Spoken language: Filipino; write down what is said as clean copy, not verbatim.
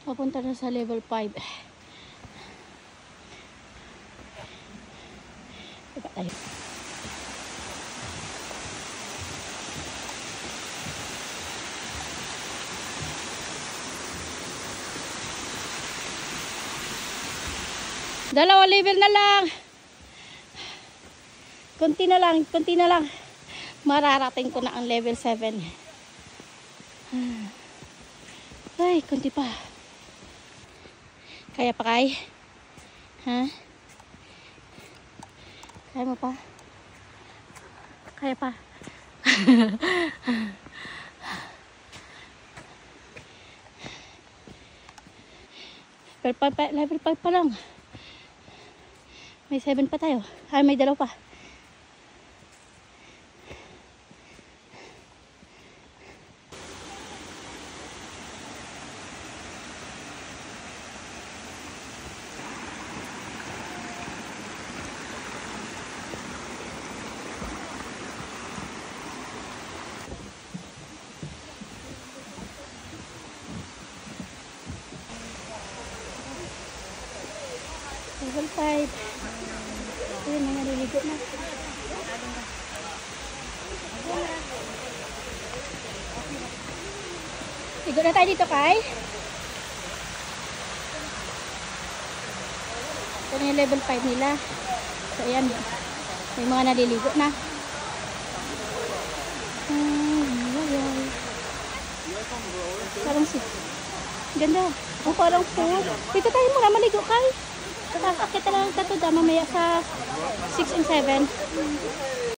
Papunta na sa level 5. Diba tayo? Dalawa level na lang. Kunti na lang, kunti na lang. Mararating ko na ang level 7. Ay, kunti pa. Kaya pa, Kai? Ha? Kaya mo pa? Kaya pa? Level 5 pa lang. May 7 pa tayo. Ay, may 2 pa. Level 5. Ayun, mga naliligo na. Ligo na tayo dito, Kai. Ito na yung level 5 nila. So, ayan. May mga naliligo na. Parang ganda. Oh, parang pool. Dito tayo muna maligo, Kai. Nakakakita lang ito mamaya sa 6 and 7.